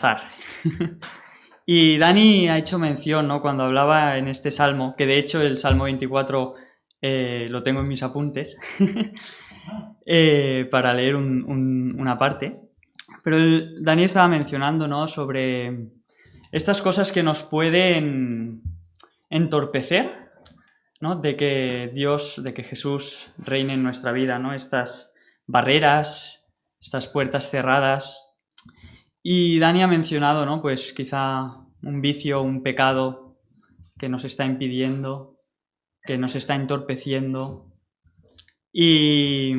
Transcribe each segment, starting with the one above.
Zar. Y Dani ha hecho mención, ¿no?, cuando hablaba en este salmo, que de hecho el Salmo 24 lo tengo en mis apuntes, para leer una parte. Pero Dani estaba mencionando, ¿no?, sobre estas cosas que nos pueden entorpecer, ¿no?, de que Dios, de que Jesús reine en nuestra vida, ¿no?, estas barreras, estas puertas cerradas. Y Dani ha mencionado, ¿no?, pues quizá un vicio, un pecado que nos está impidiendo, que nos está entorpeciendo. Y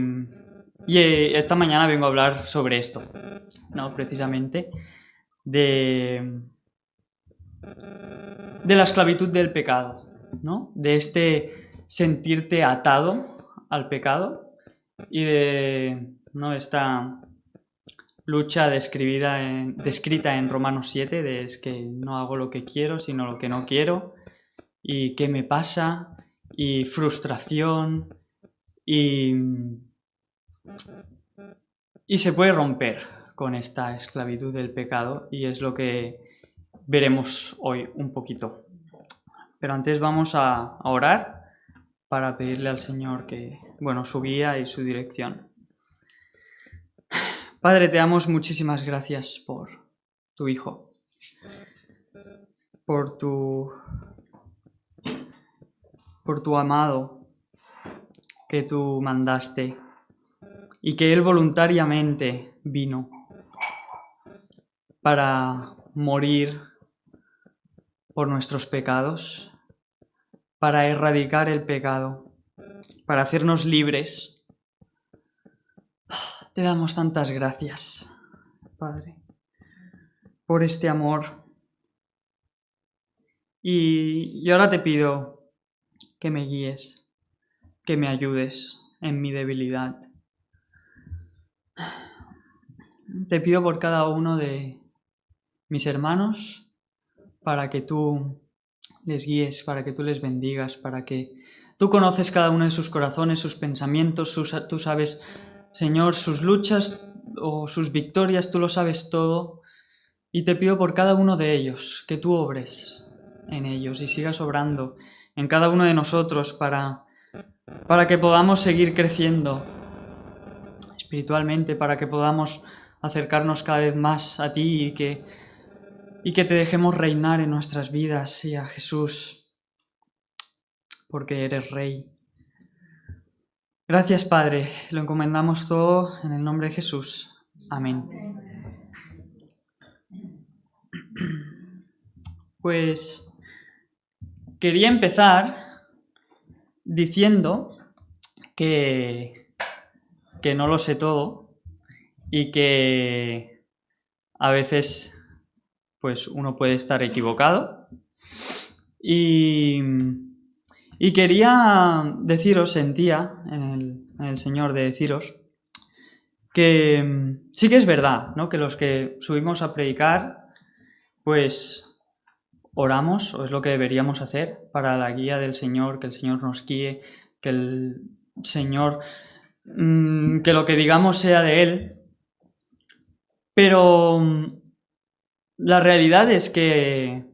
esta mañana vengo a hablar sobre esto, ¿no?, precisamente de la esclavitud del pecado, ¿no?, de este sentirte atado al pecado y de, ¿no?, esta lucha descrita en Romanos 7, de es que no hago lo que quiero, sino lo que no quiero, y qué me pasa, y frustración, y se puede romper con esta esclavitud del pecado, y es lo que veremos hoy un poquito. Pero antes vamos a orar para pedirle al Señor que, bueno, su guía y su dirección. Padre, te damos muchísimas gracias por tu Hijo, por tu amado que tú mandaste y que Él voluntariamente vino para morir por nuestros pecados, para erradicar el pecado, para hacernos libres. Te damos tantas gracias, Padre, por este amor. Y ahora te pido que me guíes, que me ayudes en mi debilidad. Te pido por cada uno de mis hermanos para que tú les guíes, para que tú les bendigas, para que tú conoces cada uno de sus corazones, sus pensamientos, tú sabes, Señor, sus luchas o sus victorias, tú lo sabes todo. Y te pido por cada uno de ellos, que tú obres en ellos y sigas obrando en cada uno de nosotros para que podamos seguir creciendo espiritualmente, para que podamos acercarnos cada vez más a ti y que te dejemos reinar en nuestras vidas y a Jesús, porque eres Rey. Gracias, Padre, lo encomendamos todo en el nombre de Jesús. Amén. Pues quería empezar diciendo que no lo sé todo y que a veces pues uno puede estar equivocado. Y quería deciros, sentía en el Señor de deciros que sí que es verdad, ¿no?, que los que subimos a predicar, pues oramos, o es lo que deberíamos hacer para la guía del Señor, que el Señor nos guíe, que el Señor, que lo que digamos sea de Él. Pero la realidad es que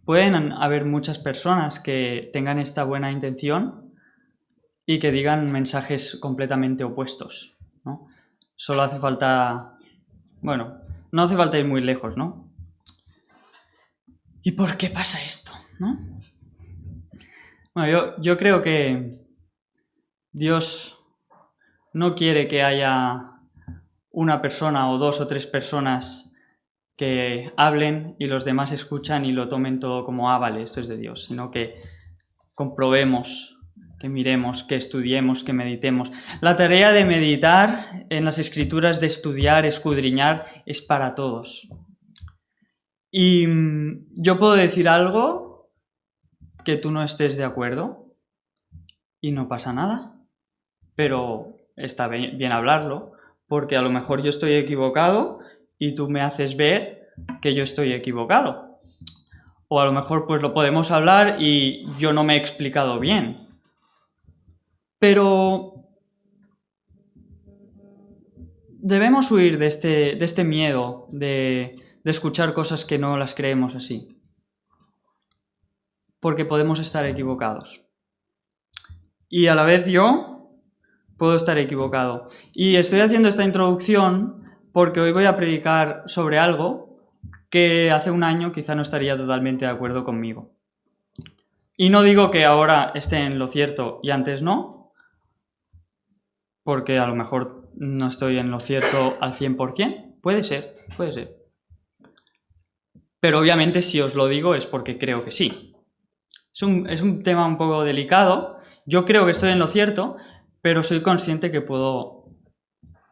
pueden haber muchas personas que tengan esta buena intención y que digan mensajes completamente opuestos, ¿no? Solo hace falta, bueno, no hace falta ir muy lejos, ¿no? ¿Y por qué pasa esto, no? Bueno, yo creo que Dios no quiere que haya una persona o dos o tres personas que hablen y los demás escuchan y lo tomen todo como vale, esto es de Dios, sino que comprobemos, que miremos, que estudiemos, que meditemos. La tarea de meditar en las Escrituras, de estudiar, escudriñar, es para todos. Y yo puedo decir algo que tú no estés de acuerdo y no pasa nada, pero está bien hablarlo, porque a lo mejor yo estoy equivocado y tú me haces ver que yo estoy equivocado. O a lo mejor pues lo podemos hablar y yo no me he explicado bien. Pero debemos huir de este miedo de de escuchar cosas que no las creemos así. Porque podemos estar equivocados. Y a la vez yo puedo estar equivocado. Y estoy haciendo esta introducción porque hoy voy a predicar sobre algo que hace un año quizá no estaría totalmente de acuerdo conmigo. Y no digo que ahora esté en lo cierto y antes no, porque a lo mejor no estoy en lo cierto al 100%. Puede ser, puede ser. Pero obviamente si os lo digo es porque creo que sí. Es un tema un poco delicado. Yo creo que estoy en lo cierto, pero soy consciente que puedo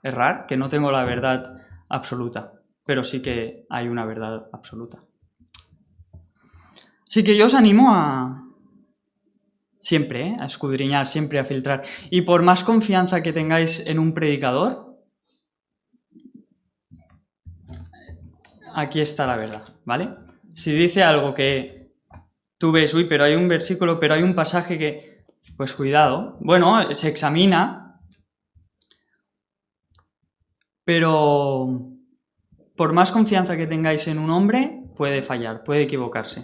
errar, que no tengo la verdad absoluta, pero sí que hay una verdad absoluta. Así que yo os animo a siempre, a escudriñar, siempre a filtrar. Y por más confianza que tengáis en un predicador, aquí está la verdad, ¿vale? Si dice algo que tú ves, uy, pero hay un versículo, pero hay un pasaje que, pues cuidado, bueno, se examina, pero por más confianza que tengáis en un hombre, puede fallar, puede equivocarse.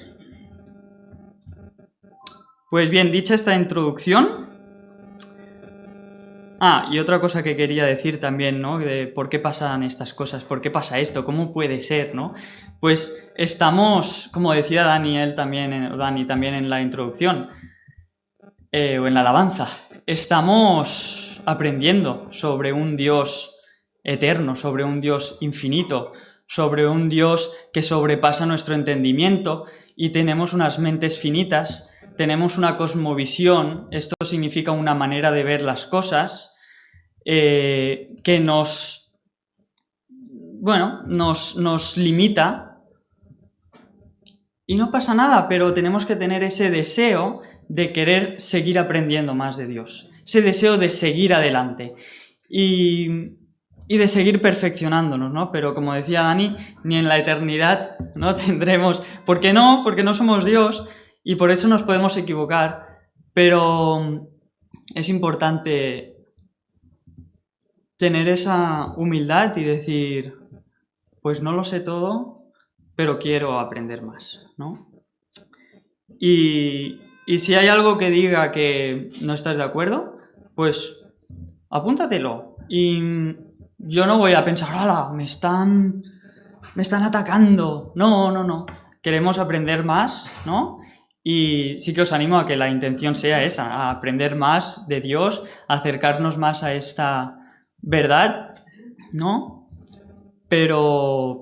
Pues bien, dicha esta introducción... y otra cosa que quería decir también, ¿no? De por qué pasan estas cosas, por qué pasa esto, cómo puede ser, ¿no? Pues estamos, como decía Dani también en la introducción, o en la alabanza, estamos aprendiendo sobre un Dios eterno, sobre un Dios infinito, sobre un Dios que sobrepasa nuestro entendimiento y tenemos unas mentes finitas, tenemos una cosmovisión, esto significa una manera de ver las cosas que nos limita y no pasa nada, pero tenemos que tener ese deseo de querer seguir aprendiendo más de Dios, ese deseo de seguir adelante y de seguir perfeccionándonos, ¿no? Pero como decía Dani, ni en la eternidad no tendremos... ¿Por qué no? Porque no somos Dios y por eso nos podemos equivocar, pero es importante tener esa humildad y decir, pues no lo sé todo, pero quiero aprender más, ¿no? Y si hay algo que diga que no estás de acuerdo, pues apúntatelo. Y yo no voy a pensar, ¡hala! Me están atacando. No. Queremos aprender más, ¿no? Y sí que os animo a que la intención sea esa, a aprender más de Dios, a acercarnos más a esta verdad, ¿no? Pero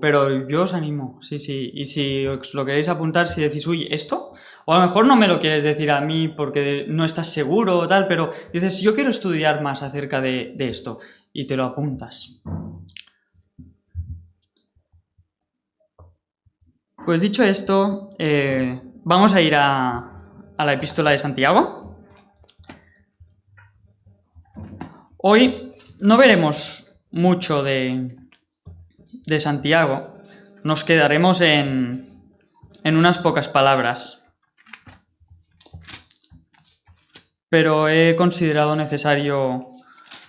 yo os animo, sí. Y si os lo queréis apuntar, si decís, uy, ¿esto? O a lo mejor no me lo quieres decir a mí porque no estás seguro o tal, pero dices, yo quiero estudiar más acerca de esto, y te lo apuntas. Pues dicho esto, vamos a ir a la epístola de Santiago. Hoy no veremos mucho de Santiago, nos quedaremos en unas pocas palabras, pero he considerado necesario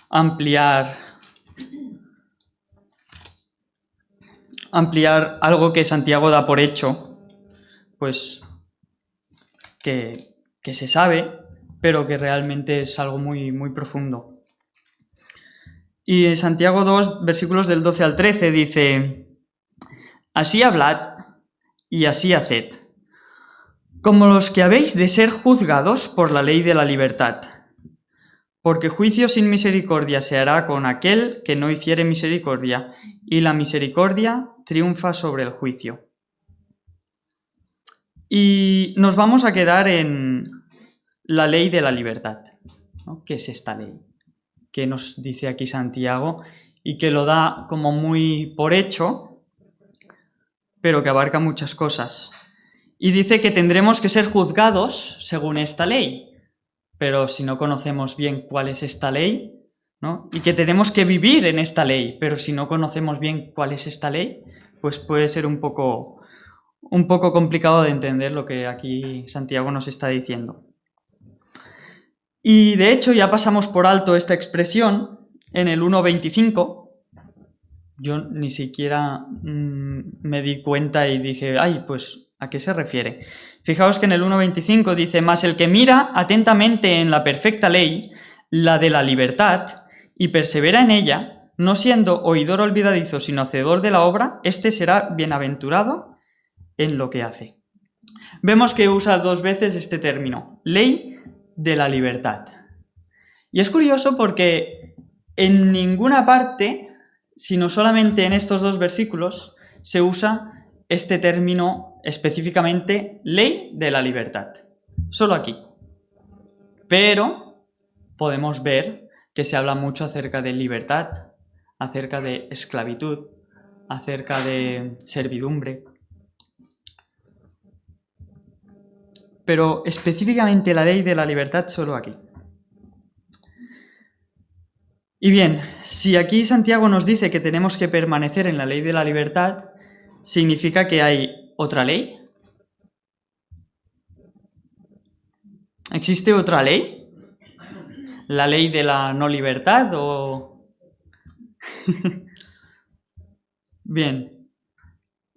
ampliar algo que Santiago da por hecho, pues que se sabe, pero que realmente es algo muy, muy profundo. Y en Santiago 2, versículos del 12 al 13 dice, así hablad y así haced, como los que habéis de ser juzgados por la ley de la libertad, porque juicio sin misericordia se hará con aquel que no hiciere misericordia, y la misericordia triunfa sobre el juicio. Y nos vamos a quedar en la ley de la libertad, ¿no? ¿Qué es esta ley? Que nos dice aquí Santiago y que lo da como muy por hecho, pero que abarca muchas cosas. Y dice que tendremos que ser juzgados según esta ley, pero si no conocemos bien cuál es esta ley, ¿no? Y que tenemos que vivir en esta ley, pero si no conocemos bien cuál es esta ley, pues puede ser un poco complicado de entender lo que aquí Santiago nos está diciendo. Y de hecho ya pasamos por alto esta expresión en el 1.25, yo ni siquiera me di cuenta y dije, ay, pues, ¿a qué se refiere? Fijaos que en el 1.25 dice, mas el que mira atentamente en la perfecta ley, la de la libertad, y persevera en ella, no siendo oidor olvidadizo, sino hacedor de la obra, este será bienaventurado en lo que hace. Vemos que usa 2 veces este término, ley de la libertad. Y es curioso porque en ninguna parte, sino solamente en estos 2 versículos, se usa este término específicamente ley de la libertad. Solo aquí. Pero podemos ver que se habla mucho acerca de libertad, acerca de esclavitud, acerca de servidumbre. Pero específicamente la ley de la libertad solo aquí. Y bien, si aquí Santiago nos dice que tenemos que permanecer en la ley de la libertad, ¿significa que hay otra ley? ¿Existe otra ley? ¿La ley de la no libertad o...? Bien,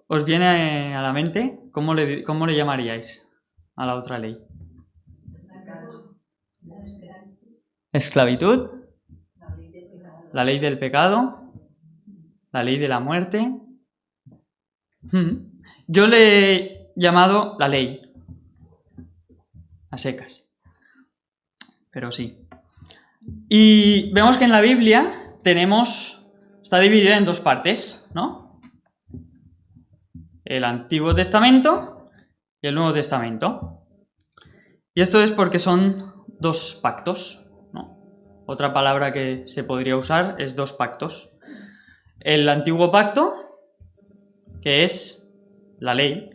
¿os viene a la mente? ¿Cómo le llamaríais a la otra ley? ¿Esclavitud? ¿La ley del pecado? ¿La ley de la muerte? Yo le he llamado la ley. A secas. Pero sí. Y vemos que en la Biblia está dividida en 2 partes, ¿no? El Antiguo Testamento y el Nuevo Testamento. Y esto es porque son 2 pactos, ¿no? Otra palabra que se podría usar es 2 pactos. El Antiguo Pacto, que es la ley,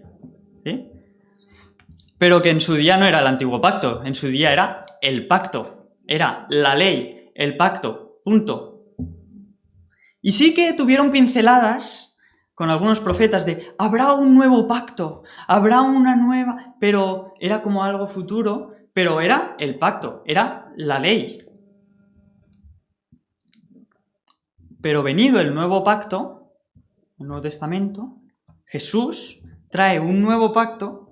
¿sí? Pero que en su día no era el Antiguo Pacto, en su día era el pacto, era la ley, el pacto, punto. Y sí que tuvieron pinceladas con algunos profetas de habrá un nuevo pacto, habrá una nueva, pero era como algo futuro, pero era el pacto, era la ley. Pero venido el nuevo pacto, el Nuevo Testamento, Jesús trae un nuevo pacto.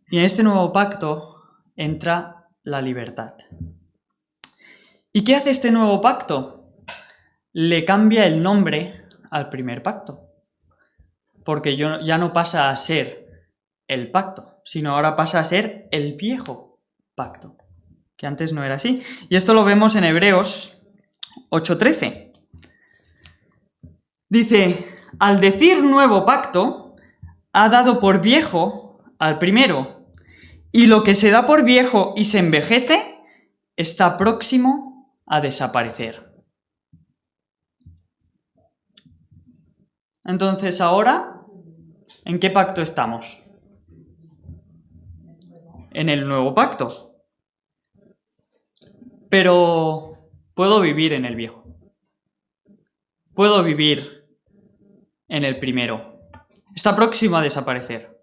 Y en este nuevo pacto entra la libertad. ¿Y qué hace este nuevo pacto? Le cambia el nombre al primer pacto. Porque ya no pasa a ser el pacto, sino ahora pasa a ser el viejo pacto, que antes no era así. Y esto lo vemos en Hebreos 8:13. Dice, al decir nuevo pacto, ha dado por viejo al primero. Y lo que se da por viejo y se envejece está próximo a desaparecer. Entonces, ahora, ¿en qué pacto estamos? En el nuevo pacto. Pero puedo vivir en el viejo. Puedo vivir en el primero. Está próximo a desaparecer.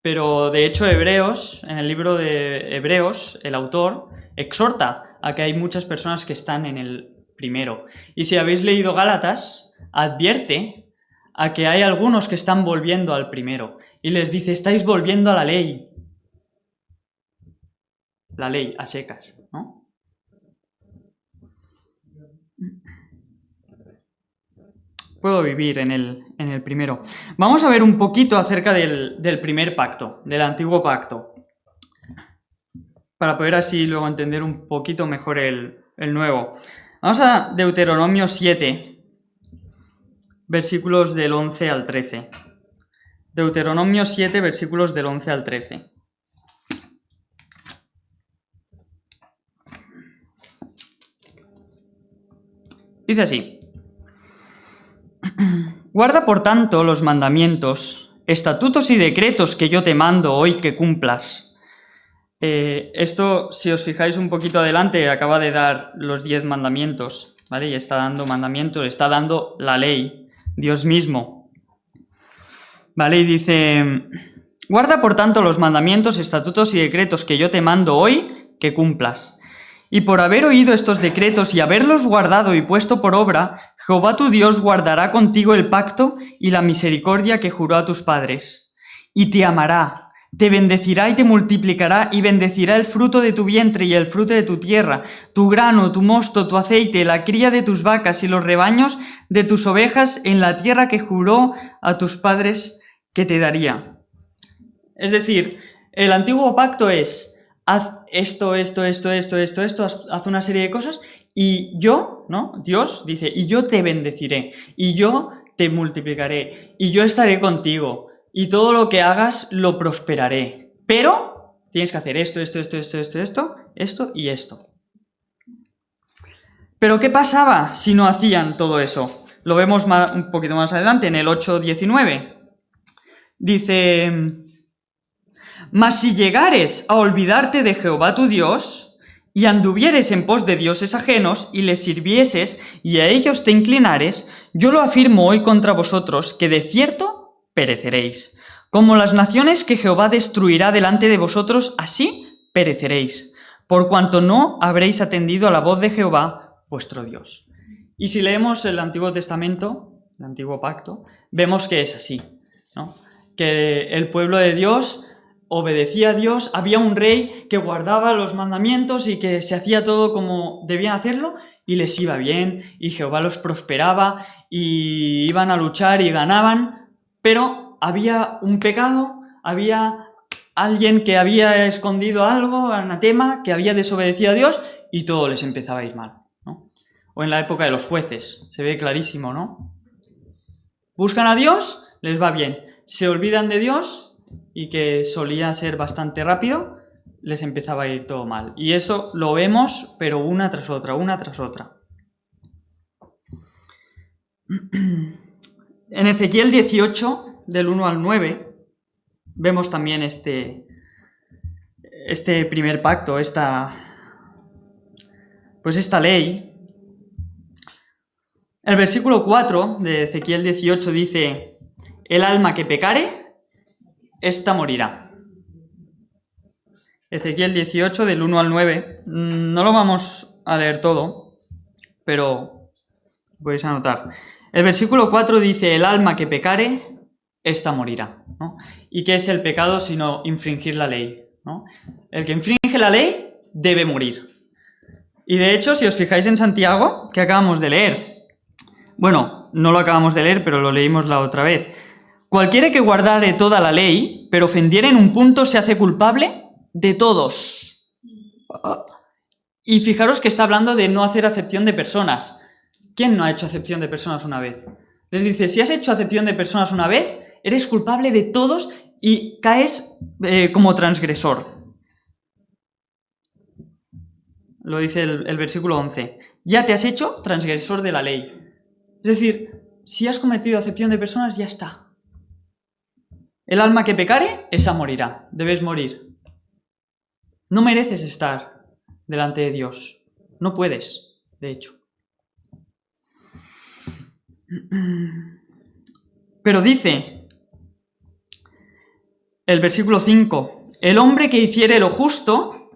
Pero de hecho en el libro de Hebreos, el autor exhorta a que hay muchas personas que están en el primero. Y si habéis leído Gálatas, advierte a que hay algunos que están volviendo al primero. Y les dice, estáis volviendo a la ley. La ley, a secas, ¿no? Puedo vivir en el primero. Vamos a ver un poquito acerca del primer pacto, del antiguo pacto, para poder así luego entender un poquito mejor el nuevo. Vamos a Deuteronomio 7, versículos del 11 al 13. Deuteronomio 7, versículos del 11 al 13. Dice así. Guarda por tanto los mandamientos, estatutos y decretos que yo te mando hoy que cumplas. Esto, si os fijáis un poquito adelante, acaba de dar los 10 mandamientos, ¿vale? Y está dando mandamientos, está dando la ley, Dios mismo. ¿Vale? Y dice, guarda por tanto los mandamientos, estatutos y decretos que yo te mando hoy que cumplas. Y por haber oído estos decretos y haberlos guardado y puesto por obra, Jehová tu Dios guardará contigo el pacto y la misericordia que juró a tus padres. Y te amará, te bendecirá y te multiplicará y bendecirá el fruto de tu vientre y el fruto de tu tierra, tu grano, tu mosto, tu aceite, la cría de tus vacas y los rebaños de tus ovejas en la tierra que juró a tus padres que te daría. Es decir, el antiguo pacto es: haz esto, haz una serie de cosas y yo, ¿no? Dios dice, y yo te bendeciré, y yo te multiplicaré, y yo estaré contigo, y todo lo que hagas lo prosperaré. Pero tienes que hacer esto y esto. Pero ¿qué pasaba si no hacían todo eso? Lo vemos un poquito más adelante, en el 8:19. Dice: mas si llegares a olvidarte de Jehová tu Dios, y anduvieres en pos de dioses ajenos, y les sirvieses, y a ellos te inclinares, yo lo afirmo hoy contra vosotros, que de cierto pereceréis. Como las naciones que Jehová destruirá delante de vosotros, así pereceréis, por cuanto no habréis atendido a la voz de Jehová, vuestro Dios. Y si leemos el Antiguo Testamento, el Antiguo Pacto, vemos que es así, ¿no? Que el pueblo de Dios obedecía a Dios, había un rey que guardaba los mandamientos y que se hacía todo como debían hacerlo y les iba bien y Jehová los prosperaba y iban a luchar y ganaban, pero había un pecado, había alguien que había escondido algo, anatema, que había desobedecido a Dios y todo les empezaba a ir mal, ¿no? O en la época de los jueces, se ve clarísimo, ¿no? Buscan a Dios, les va bien. Se olvidan de Dios, y que solía ser bastante rápido, les empezaba a ir todo mal. Y eso lo vemos, pero una tras otra. En Ezequiel 18, del 1 al 9, vemos también este primer pacto, esta ley. El versículo 4 de Ezequiel 18 dice: el alma que pecare, esta morirá. Ezequiel 18, del 1 al 9. No lo vamos a leer todo, pero podéis anotar. El versículo 4 dice: el alma que pecare, esta morirá, ¿no? ¿Y qué es el pecado sino infringir la ley, ¿no? El que infringe la ley debe morir. Y de hecho, si os fijáis en Santiago, que acabamos de leer, bueno, no lo acabamos de leer, pero lo leímos la otra vez. Cualquiera que guardare toda la ley, pero ofendiere en un punto, se hace culpable de todos. Y fijaros que está hablando de no hacer acepción de personas. ¿Quién no ha hecho acepción de personas una vez? Les dice, si has hecho acepción de personas una vez, eres culpable de todos y caes como transgresor. Lo dice el versículo 11. Ya te has hecho transgresor de la ley. Es decir, si has cometido acepción de personas, ya está. El alma que pecare, esa morirá. Debes morir. No mereces estar delante de Dios. No puedes, de hecho. Pero dice el versículo 5, el hombre que hiciere lo justo...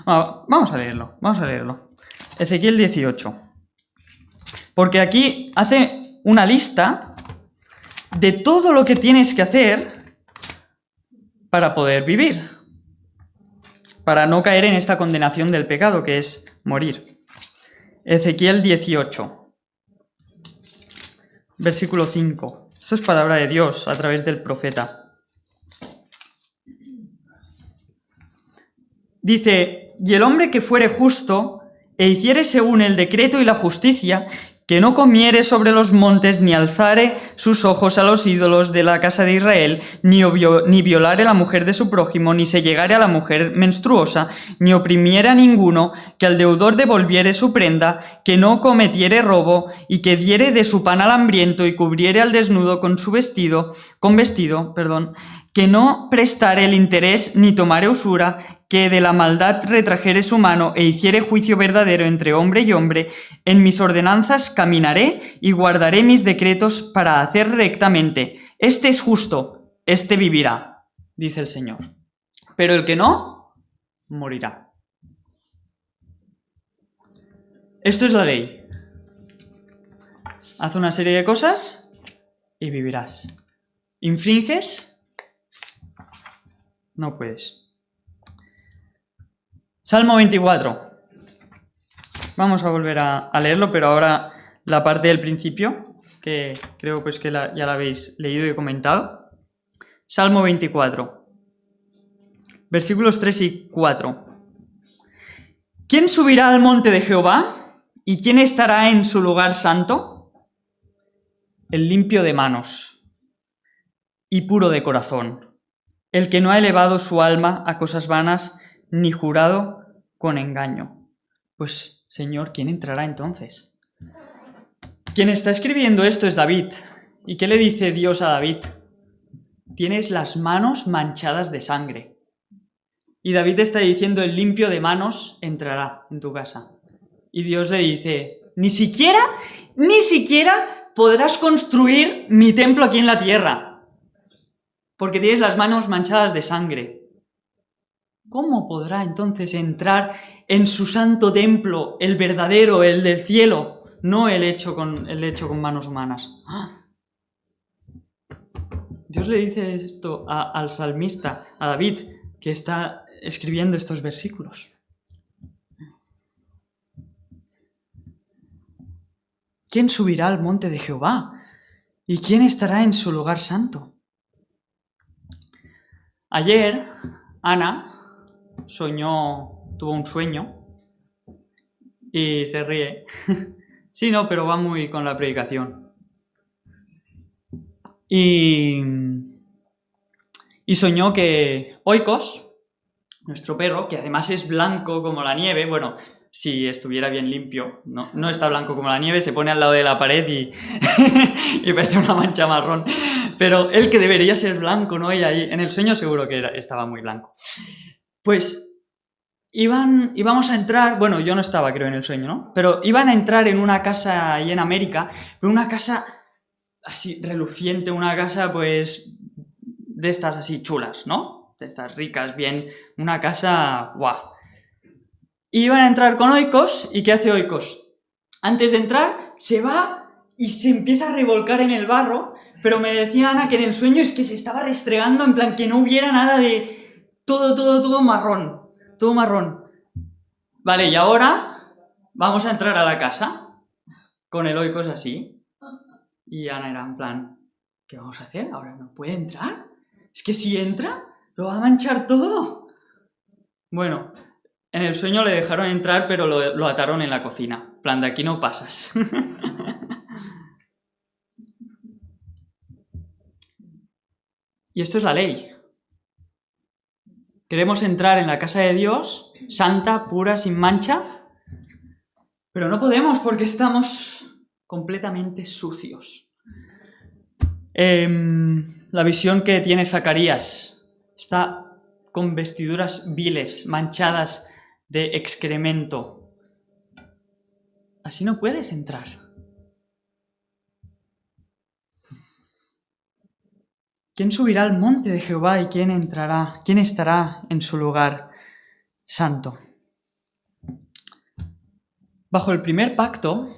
Vamos a leerlo. Ezequiel 18. Porque aquí hace una lista de todo lo que tienes que hacer para poder vivir, para no caer en esta condenación del pecado que es morir. Ezequiel 18, versículo 5. Esto es palabra de Dios a través del profeta. Dice, y el hombre que fuere justo e hiciere según el decreto y la justicia, que no comiere sobre los montes, ni alzare sus ojos a los ídolos de la casa de Israel, ni violare a la mujer de su prójimo, ni se llegare a la mujer menstruosa, ni oprimiere a ninguno, que al deudor devolviere su prenda, que no cometiere robo, y que diere de su pan al hambriento, y cubriere al desnudo con vestido, que no prestare el interés, ni tomare usura, que de la maldad retrajere su mano, e hiciere juicio verdadero entre hombre y hombre. En mis ordenanzas caminaré, y guardaré mis decretos para hacer rectamente. Este es justo, este vivirá, dice el Señor. Pero el que no, morirá. Esto es la ley. Haz una serie de cosas y vivirás. ¿Infringes? No puedes. Salmo 24. Vamos a volver a leerlo, pero ahora la parte del principio, que creo pues que ya la habéis leído y comentado. Salmo 24. Versículos 3 y 4. ¿Quién subirá al monte de Jehová? ¿Y quién estará en su lugar santo? El limpio de manos y puro de corazón, el que no ha elevado su alma a cosas vanas, ni jurado con engaño. Pues, Señor, ¿quién entrará entonces? Quien está escribiendo esto es David. ¿Y qué le dice Dios a David? Tienes las manos manchadas de sangre. Y David está diciendo, el limpio de manos entrará en tu casa. Y Dios le dice, ni siquiera podrás construir mi templo aquí en la tierra, porque tienes las manos manchadas de sangre. ¿Cómo podrá entonces entrar en su santo templo, el verdadero, el del cielo, no el hecho con manos humanas? Dios le dice esto al salmista, a David, que está escribiendo estos versículos. ¿Quién subirá al monte de Jehová? ¿Y quién estará en su lugar santo? Ayer, Ana tuvo un sueño y se ríe. Sí, no, pero va muy con la predicación. Y soñó que Oikos, nuestro perro, que además es blanco como la nieve, bueno, si estuviera bien limpio, no está blanco como la nieve, se pone al lado de la pared y, y parece una mancha marrón, pero él que debería ser blanco, ¿no? Y ahí en el sueño seguro que estaba muy blanco. Pues íbamos a entrar, bueno, yo no estaba creo en el sueño, ¿no? Pero iban a entrar en una casa ahí en América, pero una casa así reluciente, una casa pues de estas así chulas, ¿no? De estas ricas, bien, una casa guau. Y iban a entrar con Oikos, ¿y qué hace Oikos? Antes de entrar, se va y se empieza a revolcar en el barro, pero me decía Ana que en el sueño es que se estaba restregando, en plan que no hubiera nada de todo marrón, todo marrón. Vale, y ahora vamos a entrar a la casa con el Oikos así. Y Ana era en plan, ¿qué vamos a hacer? ¿Ahora no puede entrar? Es que si entra, lo va a manchar todo. Bueno, en el sueño le dejaron entrar, pero lo ataron en la cocina. En plan, de aquí no pasas. Y esto es la ley. Queremos entrar en la casa de Dios, santa, pura, sin mancha, pero no podemos porque estamos completamente sucios. La visión que tiene Zacarías está con vestiduras viles, manchadas de excremento. Así no puedes entrar. ¿Quién subirá al monte de Jehová y quién entrará? ¿Quién estará en su lugar santo? Bajo el primer pacto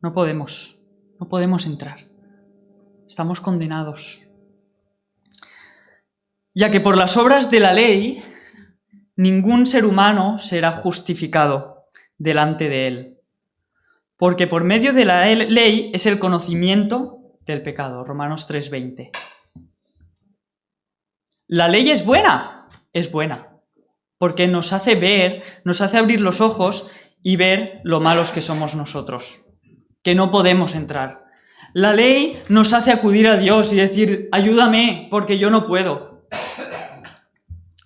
no podemos entrar. Estamos condenados. Ya que por las obras de la ley, ningún ser humano será justificado delante de él. Porque por medio de la ley es el conocimiento del pecado. Romanos 3:20. La ley es buena, porque nos hace ver, nos hace abrir los ojos y ver lo malos que somos nosotros, que no podemos entrar. La ley nos hace acudir a Dios y decir, ayúdame, porque yo no puedo.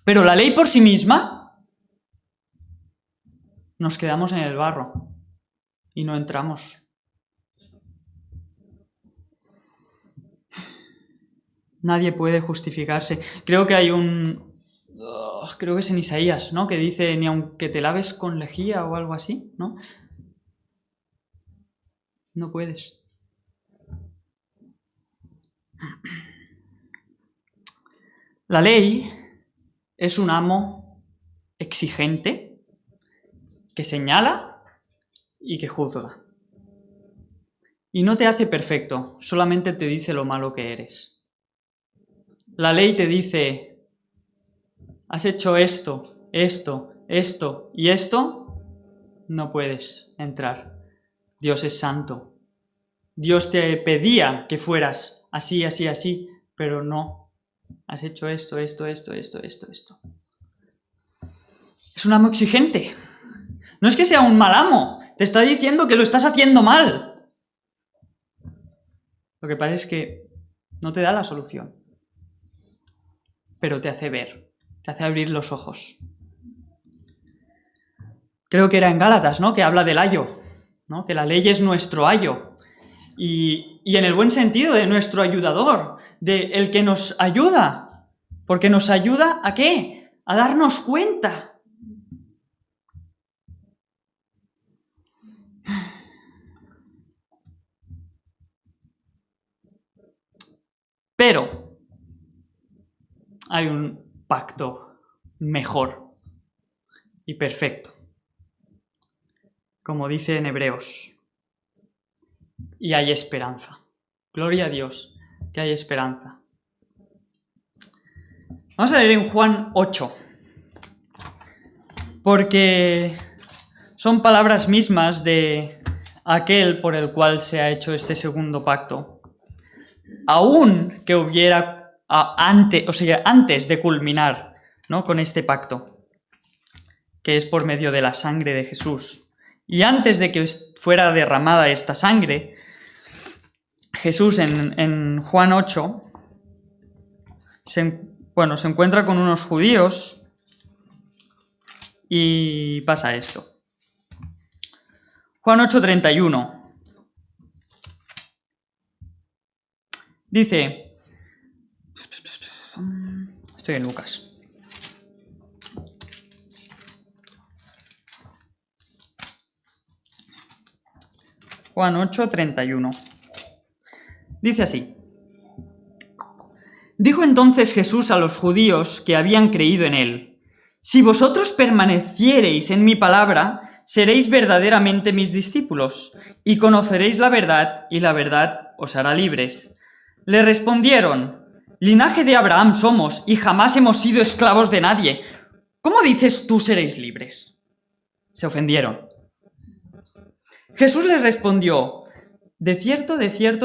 Pero la ley por sí misma, nos quedamos en el barro y no entramos. Nadie puede justificarse. Creo que creo que es en Isaías, ¿no? Que dice, ni aunque te laves con lejía o algo así, ¿no? No puedes. La ley es un amo exigente que señala y que juzga. Y no te hace perfecto, solamente te dice lo malo que eres. La ley te dice, has hecho esto, esto, esto y esto, no puedes entrar. Dios es santo. Dios te pedía que fueras así, así, así, pero no. Has hecho esto, esto, esto, esto, esto, esto. Es un amo exigente. No es que sea un mal amo, te está diciendo que lo estás haciendo mal. Lo que pasa es que no te da la solución, pero te hace ver, te hace abrir los ojos. Creo que era en Gálatas, ¿no?, que habla del ayo, ¿no?, que la ley es nuestro ayo. Y en el buen sentido, de nuestro ayudador, de el que nos ayuda. Porque nos ayuda ¿a qué? A darnos cuenta. Pero hay un pacto mejor y perfecto, como dice en Hebreos. Y hay esperanza. Gloria a Dios, que hay esperanza. Vamos a leer en Juan 8, porque son palabras mismas de aquel por el cual se ha hecho este segundo pacto. Aún que hubiera antes de culminar, ¿no?, con este pacto, que es por medio de la sangre de Jesús. Y antes de que fuera derramada esta sangre, Jesús en Juan 8 se encuentra con unos judíos y pasa esto. Juan 8:31 dice, estoy en Lucas. Juan 8:31 dice así: dijo entonces Jesús a los judíos que habían creído en él: si vosotros permaneciereis en mi palabra, seréis verdaderamente mis discípulos, y conoceréis la verdad, y la verdad os hará libres. Le respondieron: linaje de Abraham somos, y jamás hemos sido esclavos de nadie. ¿Cómo dices tú seréis libres? Se ofendieron. Jesús les respondió: de cierto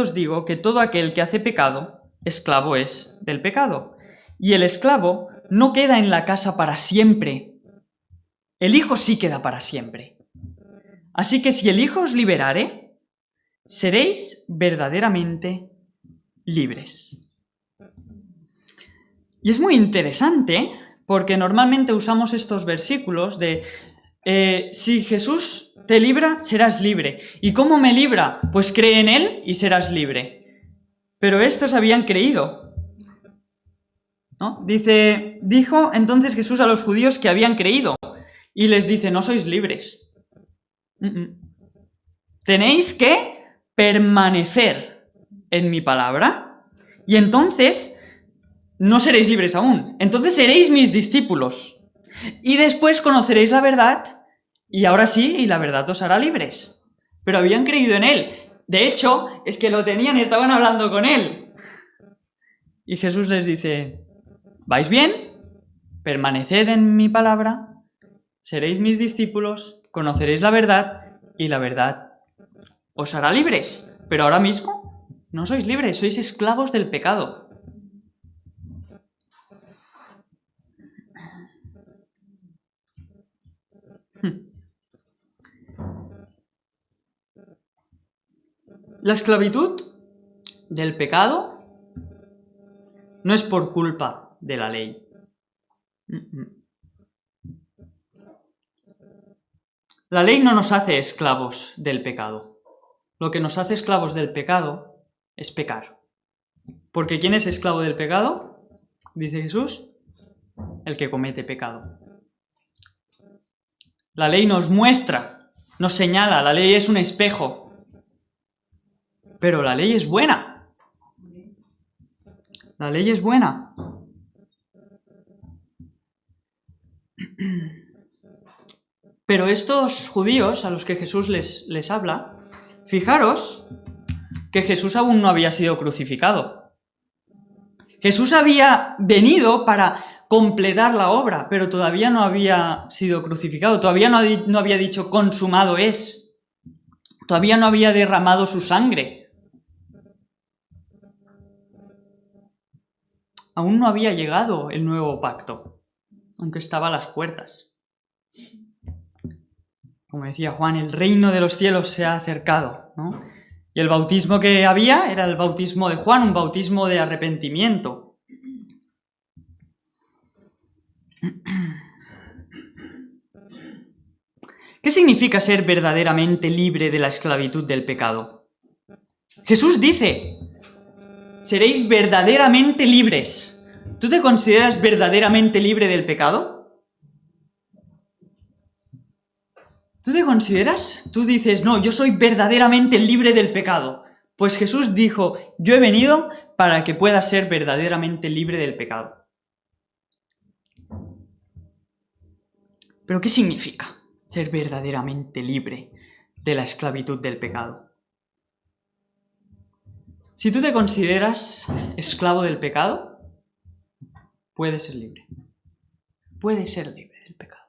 os digo que todo aquel que hace pecado, esclavo es del pecado. Y el esclavo no queda en la casa para siempre. El Hijo sí queda para siempre. Así que si el Hijo os liberare, seréis verdaderamente libres. Y es muy interesante porque normalmente usamos estos versículos de si Jesús te libra, serás libre. ¿Y cómo me libra? Pues cree en Él y serás libre. Pero estos habían creído, ¿no? Dijo entonces Jesús a los judíos que habían creído y les dice: no sois libres. Tenéis que permanecer en mi palabra y entonces no seréis libres aún. Entonces seréis mis discípulos y después conoceréis la verdad y ahora sí, y la verdad os hará libres. Pero habían creído en Él. De hecho, es que lo tenían y estaban hablando con Él. Y Jesús les dice: ¿vais bien? Permaneced en mi palabra, seréis mis discípulos, conoceréis la verdad y la verdad os hará libres. Pero ahora mismo no sois libres, sois esclavos del pecado. La esclavitud del pecado no es por culpa de la ley. La ley no nos hace esclavos del pecado. Lo que nos hace esclavos del pecado es pecar. Porque ¿quién es esclavo del pecado? Dice Jesús: el que comete pecado. La ley nos muestra, nos señala, la ley es un espejo. Pero la ley es buena. La ley es buena. Pero estos judíos a los que Jesús les habla, fijaros que Jesús aún no había sido crucificado. Jesús había venido para completar la obra, pero todavía no había sido crucificado, todavía no había dicho consumado es, todavía no había derramado su sangre. Aún no había llegado el nuevo pacto, aunque estaba a las puertas. Como decía Juan, el reino de los cielos se ha acercado, ¿no? Y el bautismo que había era el bautismo de Juan, un bautismo de arrepentimiento. ¿Qué significa ser verdaderamente libre de la esclavitud del pecado? Jesús dice, seréis verdaderamente libres. ¿Tú te consideras verdaderamente libre del pecado? ¿Tú te consideras? Tú dices, no, yo soy verdaderamente libre del pecado. Pues Jesús dijo, yo he venido para que puedas ser verdaderamente libre del pecado. ¿Pero qué significa ser verdaderamente libre de la esclavitud del pecado? Si tú te consideras esclavo del pecado, puedes ser libre. Puedes ser libre del pecado.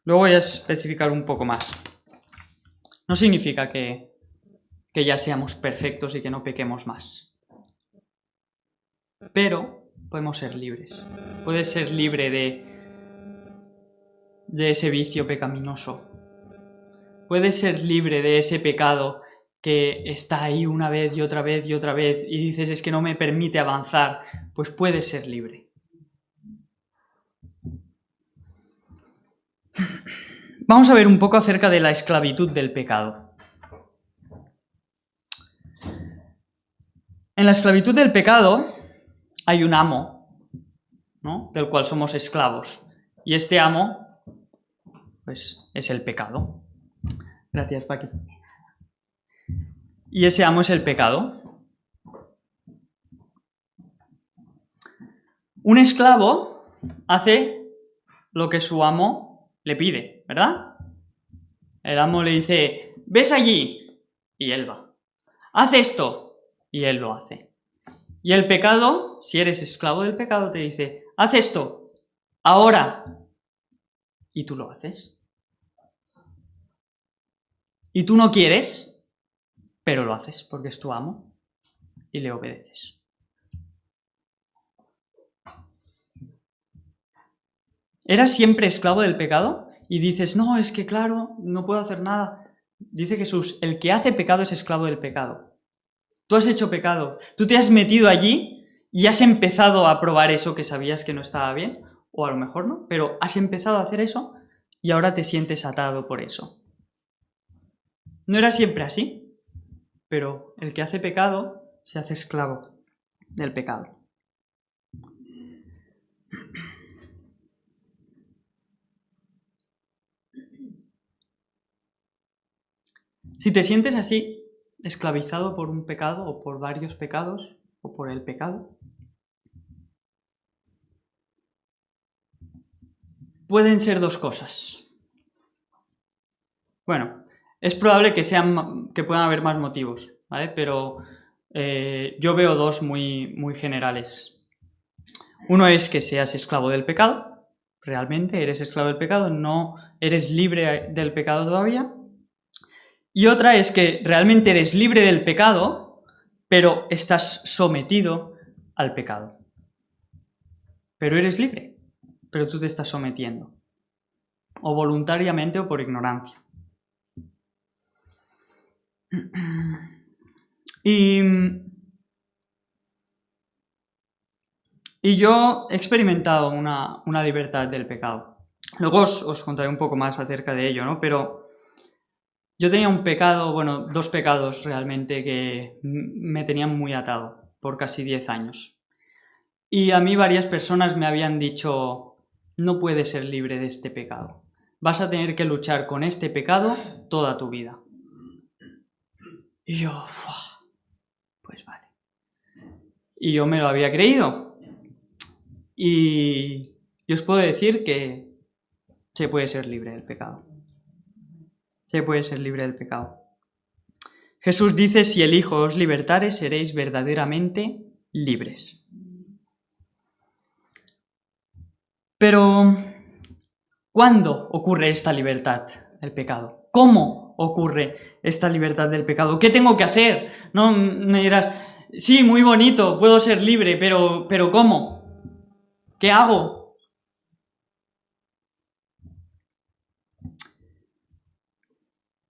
Luego voy a especificar un poco más. No significa que ya seamos perfectos y que no pequemos más. Pero podemos ser libres. Puedes ser libre de ese vicio pecaminoso. Puedes ser libre de ese pecado que está ahí una vez y otra vez y otra vez y dices, es que no me permite avanzar. Pues puedes ser libre. Vamos a ver un poco acerca de la esclavitud del pecado. En la esclavitud del pecado hay un amo, ¿no?, del cual somos esclavos. Y este amo, pues, es el pecado. Gracias, Paqui. Y ese amo es el pecado. Un esclavo hace lo que su amo le pide, ¿verdad? El amo le dice, ves allí, y él va. Haz esto, y él lo hace. Y el pecado, si eres esclavo del pecado, te dice, haz esto, ahora, y tú lo haces. Y tú no quieres, pero lo haces porque es tu amo y le obedeces. ¿Eras siempre esclavo del pecado? Y dices, no, es que claro, no puedo hacer nada. Dice Jesús, el que hace pecado es esclavo del pecado. Tú has hecho pecado, tú te has metido allí y has empezado a probar eso que sabías que no estaba bien, o a lo mejor no, pero has empezado a hacer eso y ahora te sientes atado por eso. No era siempre así, pero el que hace pecado se hace esclavo del pecado. Si te sientes así, esclavizado por un pecado o por varios pecados o por el pecado, pueden ser dos cosas. Bueno, es probable que puedan haber más motivos, ¿vale? Pero yo veo dos muy generales. Uno es que seas esclavo del pecado, realmente eres esclavo del pecado, no eres libre del pecado todavía. Y otra es que realmente eres libre del pecado, pero estás sometido al pecado. Pero eres libre, pero tú te estás sometiendo. O voluntariamente o por ignorancia. Y yo he experimentado una libertad del pecado. Luego os contaré un poco más acerca de ello, ¿no? Pero yo tenía un pecado, bueno, dos pecados realmente que me tenían muy atado por casi 10 años. Y a mí varias personas me habían dicho, no puedes ser libre de este pecado. Vas a tener que luchar con este pecado toda tu vida. Y yo, pues vale. Y yo me lo había creído. Y os puedo decir que se puede ser libre del pecado. Se puede ser libre del pecado. Jesús dice, si el Hijo os libertare, seréis verdaderamente libres. Pero, ¿cuándo ocurre esta libertad del pecado? ¿Cómo ocurre esta libertad del pecado? ¿Qué tengo que hacer? No me dirás, sí, muy bonito, puedo ser libre, pero ¿cómo? ¿Qué hago?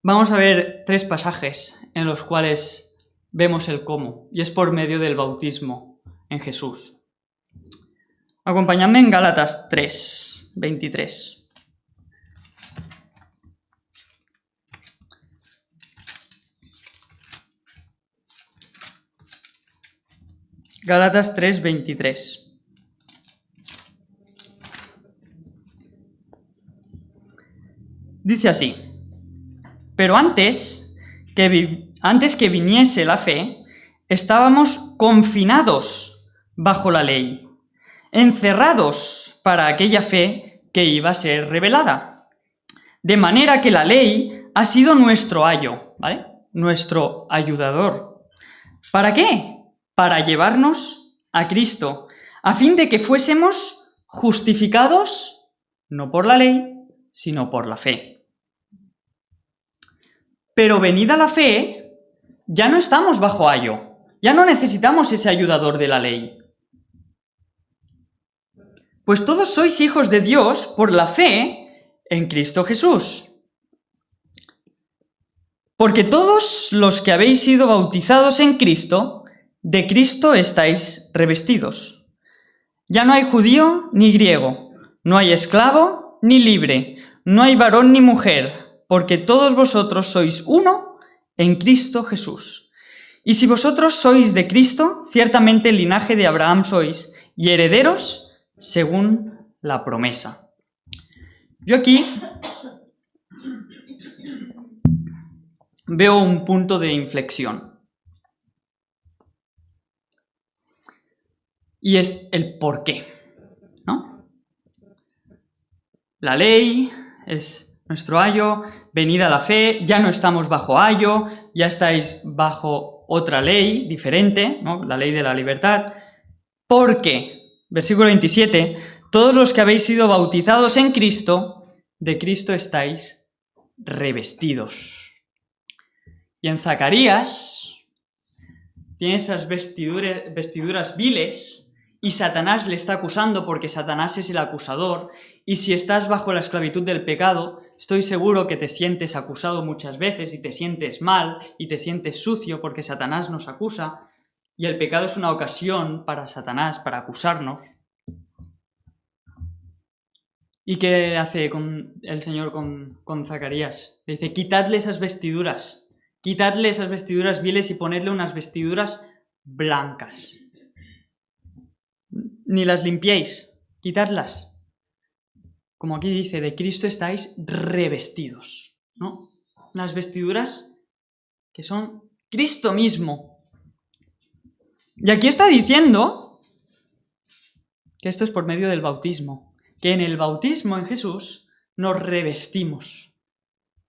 Vamos a ver 3 pasajes en los cuales vemos el cómo, y es por medio del bautismo en Jesús. Acompañadme en Gálatas 3, 23. Gálatas 3, 23. Dice así, pero antes que viniese la fe, estábamos confinados bajo la ley, encerrados para aquella fe que iba a ser revelada. De manera que la ley ha sido nuestro ayo, ¿vale? Nuestro ayudador. ¿Para qué? Para llevarnos a Cristo, a fin de que fuésemos justificados no por la ley, sino por la fe. Pero venida la fe, ya no estamos bajo ayo, ya no necesitamos ese ayudador de la ley. Pues todos sois hijos de Dios por la fe en Cristo Jesús. Porque todos los que habéis sido bautizados en Cristo, de Cristo estáis revestidos. Ya no hay judío ni griego, no hay esclavo ni libre, no hay varón ni mujer, porque todos vosotros sois uno en Cristo Jesús. Y si vosotros sois de Cristo, ciertamente el linaje de Abraham sois, y herederos según la promesa. Yo aquí veo un punto de inflexión. Y es el por qué, ¿no? La ley es nuestro ayo, venida la fe, ya no estamos bajo ayo, ya estáis bajo otra ley diferente, ¿no? La ley de la libertad. Porque, versículo 27, todos los que habéis sido bautizados en Cristo, de Cristo estáis revestidos. Y en Zacarías tiene esas vestiduras viles, y Satanás le está acusando porque Satanás es el acusador, y si estás bajo la esclavitud del pecado, estoy seguro que te sientes acusado muchas veces y te sientes mal y te sientes sucio porque Satanás nos acusa, y el pecado es una ocasión para Satanás, para acusarnos. ¿Y qué hace el Señor con Zacarías? Le dice, quitadle esas vestiduras viles y ponedle unas vestiduras blancas. Ni las limpiéis, quitadlas. Como aquí dice, de Cristo estáis revestidos, ¿no? Unas vestiduras que son Cristo mismo. Y aquí está diciendo que esto es por medio del bautismo, que en el bautismo en Jesús nos revestimos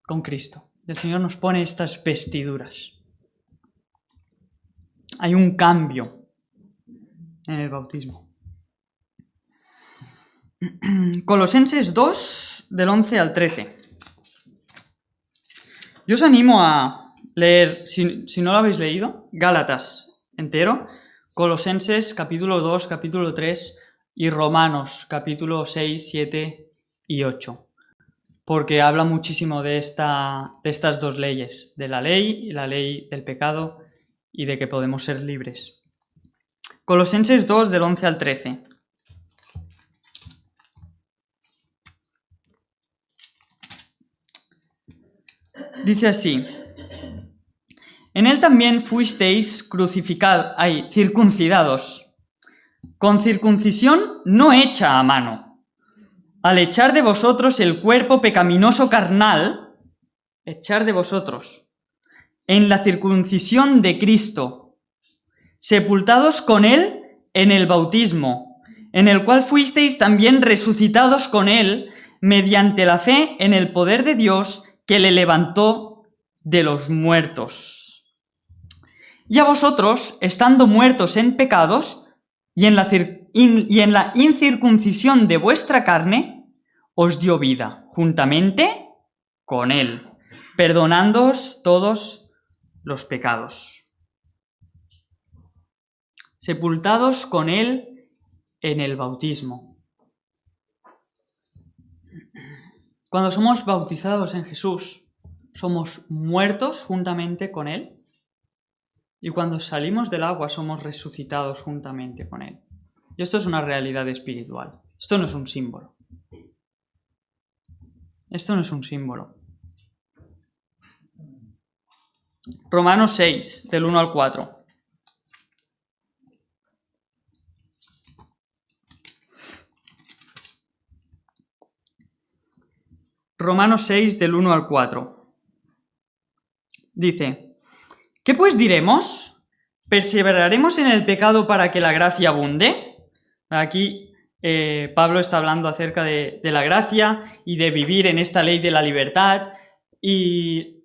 con Cristo. El Señor nos pone estas vestiduras. Hay un cambio en el bautismo. Colosenses 2, del 11 al 13. Yo os animo a leer, si no lo habéis leído, Gálatas entero, Colosenses capítulo 2, capítulo 3 y Romanos capítulo 6, 7 y 8. Porque habla muchísimo de estas 2 leyes, de la ley y la ley del pecado y de que podemos ser libres. Colosenses 2, del 11 al 13. Dice así, en él también fuisteis circuncidados, con circuncisión no hecha a mano, al echar de vosotros el cuerpo pecaminoso carnal, echar de vosotros, en la circuncisión de Cristo, sepultados con él en el bautismo, en el cual fuisteis también resucitados con él mediante la fe en el poder de Dios que le levantó de los muertos. Y a vosotros, estando muertos en pecados y en la incircuncisión de vuestra carne, os dio vida, juntamente con Él, perdonándoos todos los pecados. Sepultados con Él en el bautismo. Cuando somos bautizados en Jesús, somos muertos juntamente con Él. Y cuando salimos del agua, somos resucitados juntamente con Él. Y esto es una realidad espiritual. Esto no es un símbolo. Esto no es un símbolo. Romanos 6, del 1 al 4. Romanos 6, del 1 al 4. Dice: ¿qué pues diremos? ¿Perseveraremos en el pecado para que la gracia abunde? Aquí Pablo está hablando acerca de la gracia y de vivir en esta ley de la libertad. Y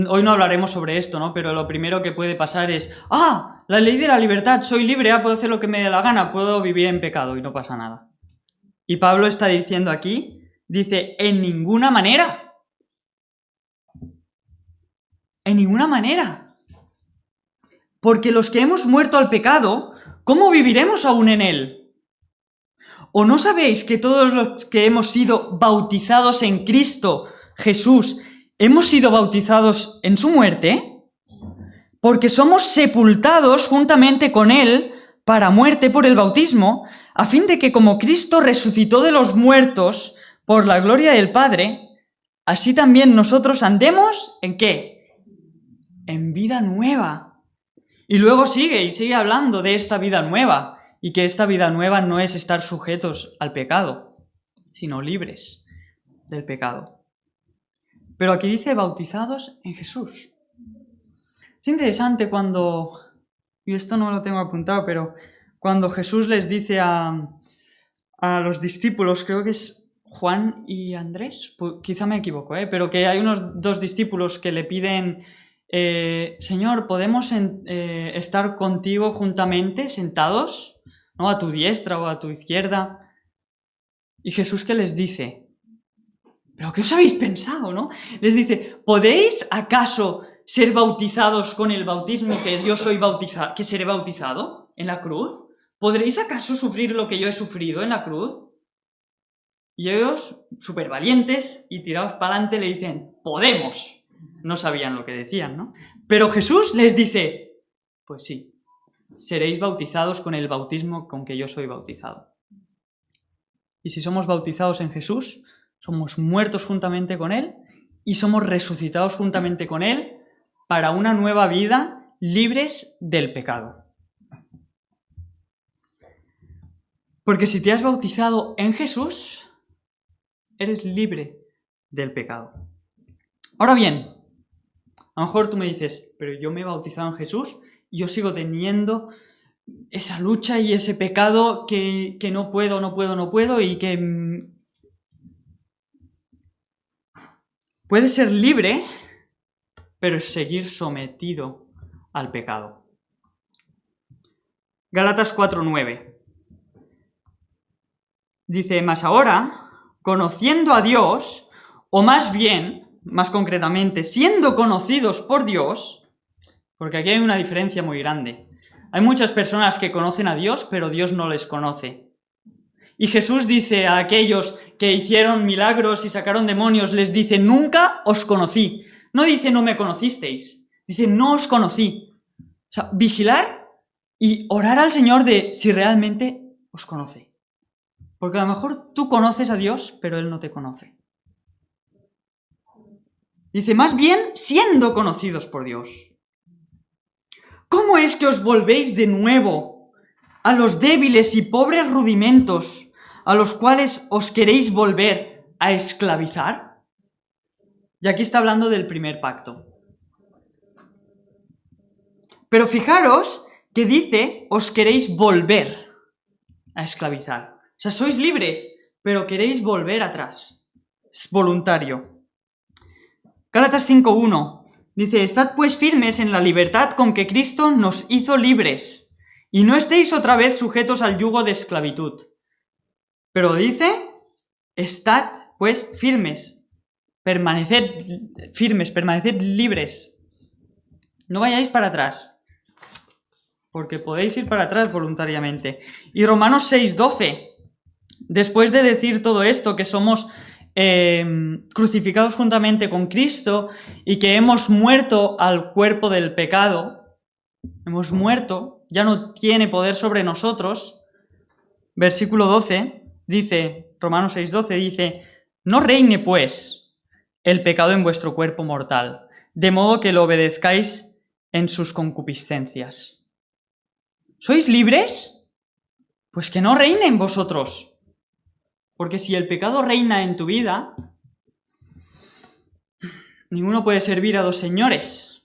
hoy no hablaremos sobre esto, ¿no? Pero lo primero que puede pasar es: ¡ah! La ley de la libertad, soy libre, puedo hacer lo que me dé la gana, puedo vivir en pecado y no pasa nada. Y Pablo está diciendo aquí, dice, en ninguna manera. En ninguna manera. Porque los que hemos muerto al pecado, ¿cómo viviremos aún en él? ¿O no sabéis que todos los que hemos sido bautizados en Cristo Jesús, hemos sido bautizados en su muerte? Porque somos sepultados juntamente con Él para muerte por el bautismo, a fin de que como Cristo resucitó de los muertos por la gloria del Padre, así también nosotros andemos, ¿en qué? En vida nueva. Y luego sigue hablando de esta vida nueva, y que esta vida nueva no es estar sujetos al pecado, sino libres del pecado. Pero aquí dice bautizados en Jesús. Es interesante cuando, y esto no lo tengo apuntado, pero cuando Jesús les dice a los discípulos, creo que es Juan y Andrés, pues, quizá me equivoco, pero que hay unos dos discípulos que le piden, Señor, ¿podemos estar contigo juntamente, sentados, ¿no? A tu diestra o a tu izquierda? Y Jesús, ¿qué les dice? ¿Pero qué os habéis pensado, no? Les dice, ¿podéis acaso ser bautizados con el bautismo que yo soy bautizado, que seré bautizado en la cruz? ¿Podréis acaso sufrir lo que yo he sufrido en la cruz? Y ellos, súper valientes y tirados para adelante, le dicen, podemos. No sabían lo que decían, ¿no? Pero Jesús les dice, pues sí, seréis bautizados con el bautismo con que yo soy bautizado. Y si somos bautizados en Jesús, somos muertos juntamente con Él y somos resucitados juntamente con Él para una nueva vida libres del pecado. Porque si te has bautizado en Jesús, eres libre del pecado. Ahora bien, a lo mejor tú me dices, pero yo me he bautizado en Jesús y yo sigo teniendo esa lucha y ese pecado que no puedo y que puede ser libre, pero seguir sometido al pecado. Gálatas 4:9 dice, mas ahora, conociendo a Dios, o más bien, más concretamente, siendo conocidos por Dios, porque aquí hay una diferencia muy grande. Hay muchas personas que conocen a Dios, pero Dios no les conoce. Y Jesús dice a aquellos que hicieron milagros y sacaron demonios, les dice, nunca os conocí. No dice, no me conocisteis. Dice, no os conocí. O sea, vigilar y orar al Señor de si realmente os conoce. Porque a lo mejor tú conoces a Dios, pero Él no te conoce. Dice, más bien, siendo conocidos por Dios. ¿Cómo es que os volvéis de nuevo a los débiles y pobres rudimentos a los cuales os queréis volver a esclavizar? Y aquí está hablando del primer pacto. Pero fijaros que dice, os queréis volver a esclavizar. O sea, sois libres, pero queréis volver atrás. es voluntario. Gálatas 5:1 dice, estad pues firmes en la libertad con que Cristo nos hizo libres, y no estéis otra vez sujetos al yugo de esclavitud. Pero dice, estad pues firmes, permaneced libres. No vayáis para atrás, porque podéis ir para atrás voluntariamente. Y Romanos 6:12, después de decir todo esto, que somos crucificados juntamente con Cristo y que hemos muerto al cuerpo del pecado, hemos muerto, ya no tiene poder sobre nosotros. Versículo 12 dice, Romanos 6:12 dice, no reine pues el pecado en vuestro cuerpo mortal, de modo que lo obedezcáis en sus concupiscencias. ¿Sois libres? Pues que no reine en vosotros. Porque si el pecado reina en tu vida, ninguno puede servir a dos señores.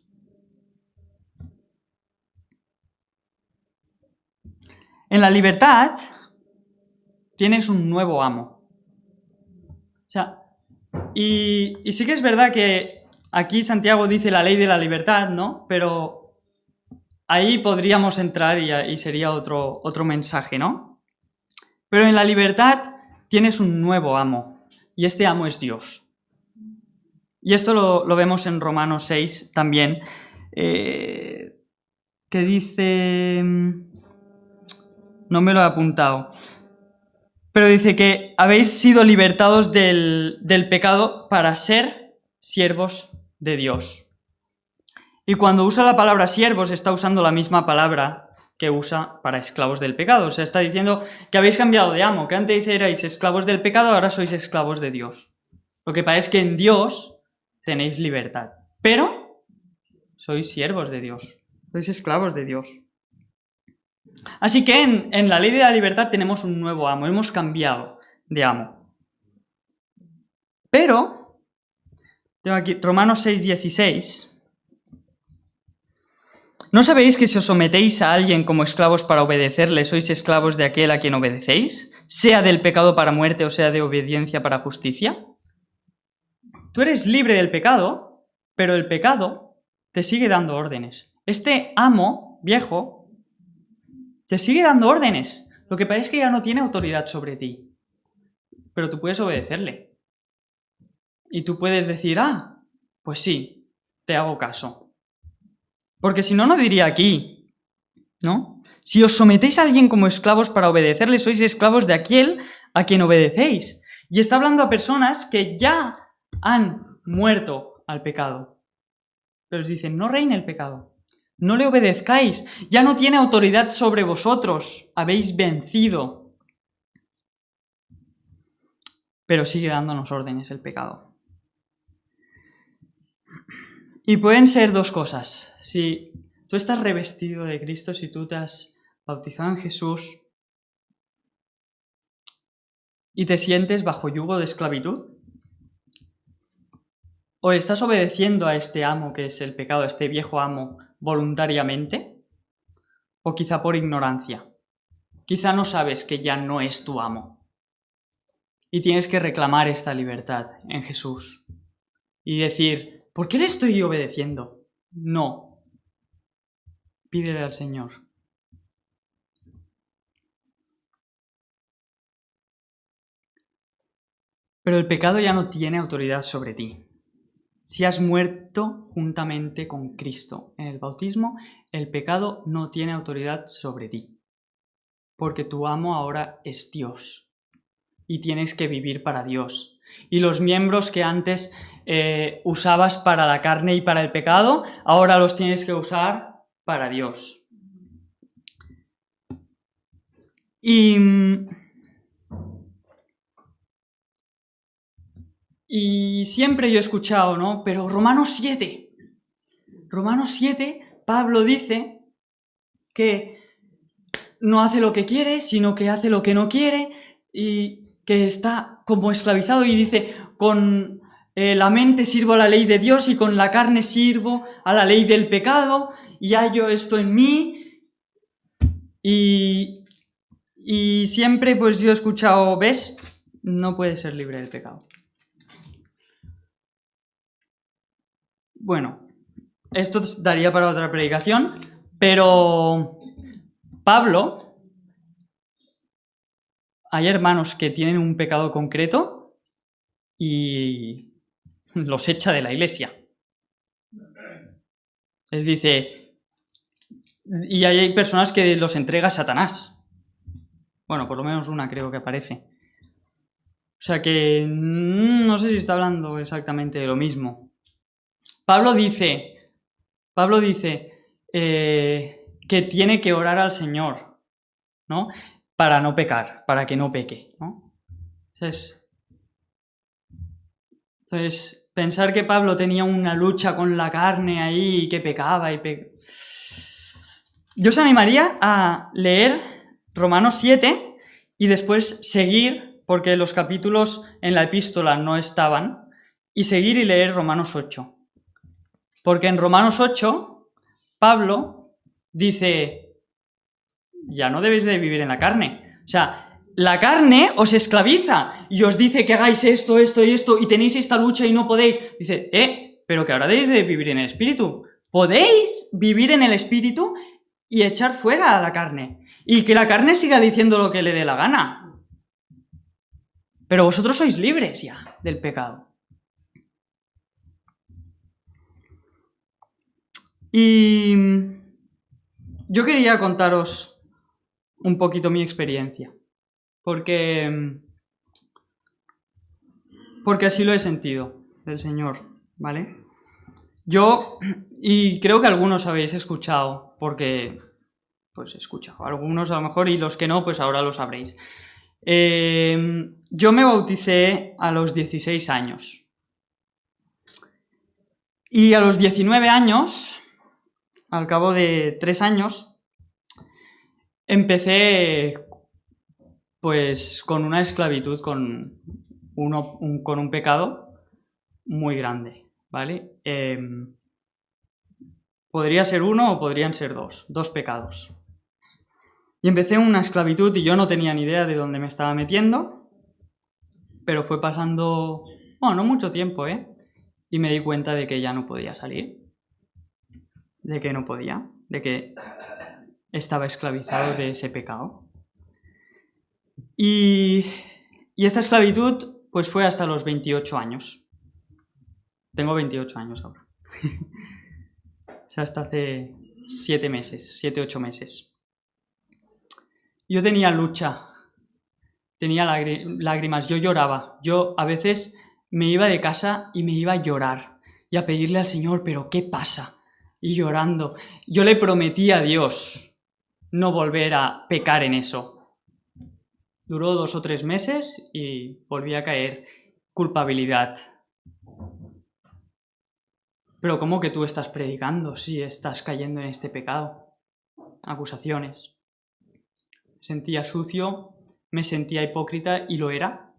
En la libertad tienes un nuevo amo. O sea, y sí que es verdad que aquí Santiago dice la ley de la libertad, ¿no? Pero ahí podríamos entrar y sería otro mensaje, ¿no? Pero en la libertad tienes un nuevo amo, y este amo es Dios. Y esto lo vemos en Romanos 6 también, que dice... No me lo he apuntado. Pero dice que habéis sido libertados del pecado para ser siervos de Dios. Y cuando usa la palabra siervos, está usando la misma palabra que usa para esclavos del pecado. O sea, está diciendo que habéis cambiado de amo, que antes erais esclavos del pecado, ahora sois esclavos de Dios. Lo que pasa es que en Dios tenéis libertad, pero sois siervos de Dios, sois esclavos de Dios. Así que en la ley de la libertad tenemos un nuevo amo, hemos cambiado de amo. Pero, tengo aquí Romanos 6:16... ¿No sabéis que si os sometéis a alguien como esclavos para obedecerle, sois esclavos de aquel a quien obedecéis? Sea del pecado para muerte o sea de obediencia para justicia. Tú eres libre del pecado, pero el pecado te sigue dando órdenes. Este amo viejo te sigue dando órdenes. Lo que pasa es que ya no tiene autoridad sobre ti. Pero tú puedes obedecerle. Y tú puedes decir, pues sí, te hago caso. Porque si no, no diría aquí, ¿no? Si os sometéis a alguien como esclavos para obedecerle, sois esclavos de aquel a quien obedecéis. Y está hablando a personas que ya han muerto al pecado. Pero os dicen, no reine el pecado, no le obedezcáis, ya no tiene autoridad sobre vosotros, habéis vencido. Pero sigue dándonos órdenes el pecado. Y pueden ser dos cosas. Si tú estás revestido de Cristo, si tú te has bautizado en Jesús y te sientes bajo yugo de esclavitud, o estás obedeciendo a este amo que es el pecado, a este viejo amo, voluntariamente, o quizá por ignorancia. Quizá no sabes que ya no es tu amo. Y tienes que reclamar esta libertad en Jesús. Y decir, ¿por qué le estoy obedeciendo? No. Pídele al Señor. Pero el pecado ya no tiene autoridad sobre ti. Si has muerto juntamente con Cristo en el bautismo, el pecado no tiene autoridad sobre ti. Porque tu amo ahora es Dios. Y tienes que vivir para Dios. Y los miembros que antes usabas para la carne y para el pecado, ahora los tienes que usar para Dios. Y siempre yo he escuchado, ¿no? Pero Romanos 7, Pablo dice que no hace lo que quiere, sino que hace lo que no quiere y que está como esclavizado y dice, con la mente sirvo a la ley de Dios y con la carne sirvo a la ley del pecado y hallo esto en mí. Y siempre pues yo he escuchado, ¿ves? No puedes ser libre del pecado. Bueno, esto daría para otra predicación, pero Pablo, hay hermanos que tienen un pecado concreto y los echa de la iglesia. Les dice, y hay personas que los entrega a Satanás. Bueno, por lo menos una creo que aparece. O sea que no sé si está hablando exactamente de lo mismo. Pablo dice que tiene que orar al Señor, ¿no? Para no pecar, para que no peque, ¿no? Entonces, pensar que Pablo tenía una lucha con la carne ahí y que pecaba Yo os animaría a leer Romanos 7 y después seguir, porque los capítulos en la epístola no estaban, y seguir y leer Romanos 8. Porque en Romanos 8, Pablo dice, ya no debéis de vivir en la carne. O sea, la carne os esclaviza y os dice que hagáis esto, esto y esto, y tenéis esta lucha y no podéis. Dice, pero que ahora debéis de vivir en el espíritu. Podéis vivir en el espíritu y echar fuera a la carne. Y que la carne siga diciendo lo que le dé la gana. Pero vosotros sois libres ya del pecado. Y yo quería contaros un poquito mi experiencia, porque así lo he sentido del Señor, ¿vale? Yo, y creo que algunos habéis escuchado, porque pues he escuchado, algunos a lo mejor, y los que no, pues ahora lo sabréis. Yo me bauticé a los 16 años. Y a los 19 años, al cabo de 3 años, empecé pues con una esclavitud, con un pecado muy grande, ¿vale? Podría ser uno o podrían ser dos pecados. Y empecé una esclavitud y yo no tenía ni idea de dónde me estaba metiendo, pero fue pasando, bueno, no mucho tiempo, y me di cuenta de que ya no podía salir, de que no podía, de que estaba esclavizado de ese pecado. Y esta esclavitud pues fue hasta los 28 años. Tengo 28 años ahora. O sea, hasta hace 7 meses, 7-8 meses. Yo tenía lucha, tenía lágrimas, yo lloraba. Yo a veces me iba de casa y me iba a llorar y a pedirle al Señor, ¿pero qué pasa? Y llorando. Yo le prometí a Dios no volver a pecar en eso. Duró 2 o 3 meses y volví a caer. Culpabilidad. Pero ¿cómo que tú estás predicando si estás cayendo en este pecado? Acusaciones. Me sentía sucio, me sentía hipócrita y lo era.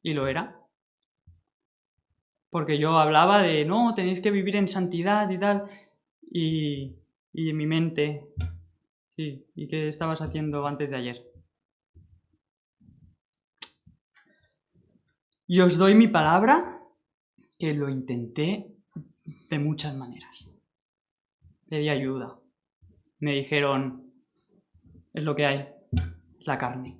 Y lo era. Porque yo hablaba de, no, tenéis que vivir en santidad y tal. Y en mi mente, sí, ¿y qué estabas haciendo antes de ayer? Y os doy mi palabra que lo intenté de muchas maneras. Pedí ayuda. Me dijeron, es lo que hay, es la carne.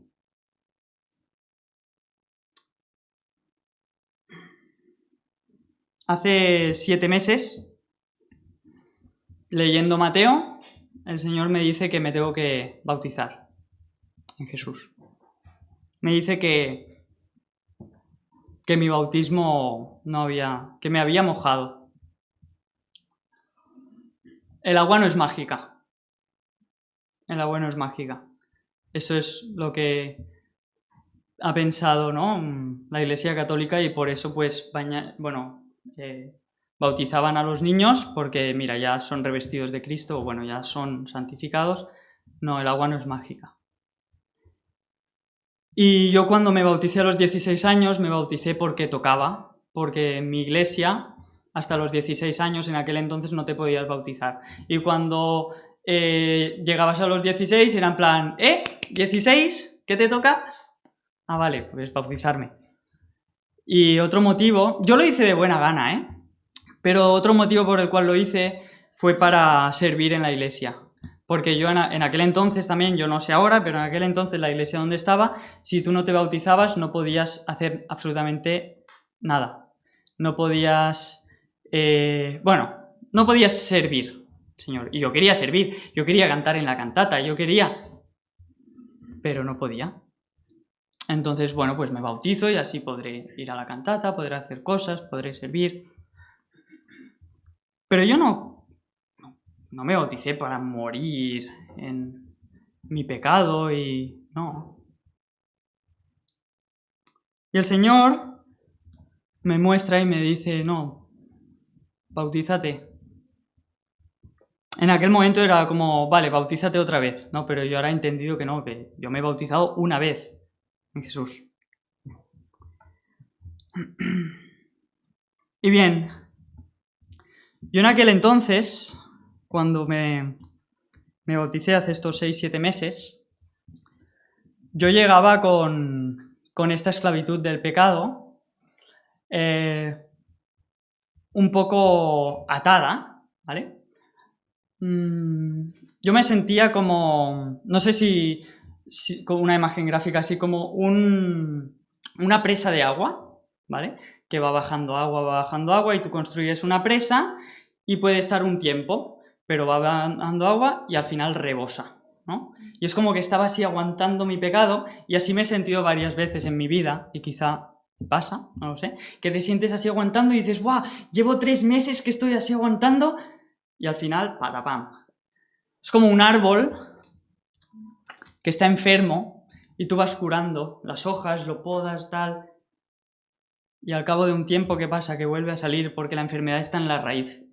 Hace 7 meses, leyendo Mateo, el Señor me dice que me tengo que bautizar en Jesús. Me dice que mi bautismo que me había mojado. El agua no es mágica. El agua no es mágica. Eso es lo que ha pensado, ¿no?, la Iglesia Católica, y por eso pues bautizaban a los niños porque, mira, ya son revestidos de Cristo, o bueno, ya son santificados. No, el agua no es mágica. Y yo cuando me bauticé a los 16 años, me bauticé porque tocaba, porque en mi iglesia, hasta los 16 años, en aquel entonces no te podías bautizar. Y cuando llegabas a los 16, era en plan, ¿16? ¿Qué te toca? Ah, vale, pues bautizarme. Y otro motivo, yo lo hice de buena gana, Pero otro motivo por el cual lo hice fue para servir en la iglesia. Porque yo en aquel entonces también, yo no sé ahora, pero en aquel entonces la iglesia donde estaba, si tú no te bautizabas no podías hacer absolutamente nada. No podías, no podías servir, Señor. Y yo quería servir, yo quería cantar en la cantata, pero no podía. Entonces, bueno, pues me bautizo y así podré ir a la cantata, podré hacer cosas, podré servir. Pero yo no me bauticé para morir en mi pecado y no. Y el Señor me muestra y me dice, no, bautízate. En aquel momento era como, vale, bautízate otra vez, ¿no? Pero yo ahora he entendido que no, que yo me he bautizado una vez en Jesús. Y bien, yo en aquel entonces, cuando me bauticé hace estos 6-7 meses, yo llegaba con esta esclavitud del pecado un poco atada, ¿vale? Yo me sentía como, no sé si con una imagen gráfica así, como una presa de agua, ¿vale? Que va bajando agua y tú construyes una presa y puede estar un tiempo, pero va bajando agua y al final rebosa, ¿no? Y es como que estaba así aguantando mi pecado y así me he sentido varias veces en mi vida y quizá pasa, no lo sé, que te sientes así aguantando y dices, ¡guau! Llevo 3 meses que estoy así aguantando y al final, patapam. Es como un árbol que está enfermo y tú vas curando las hojas, lo podas, tal, y al cabo de un tiempo, ¿qué pasa? Que vuelve a salir porque la enfermedad está en la raíz.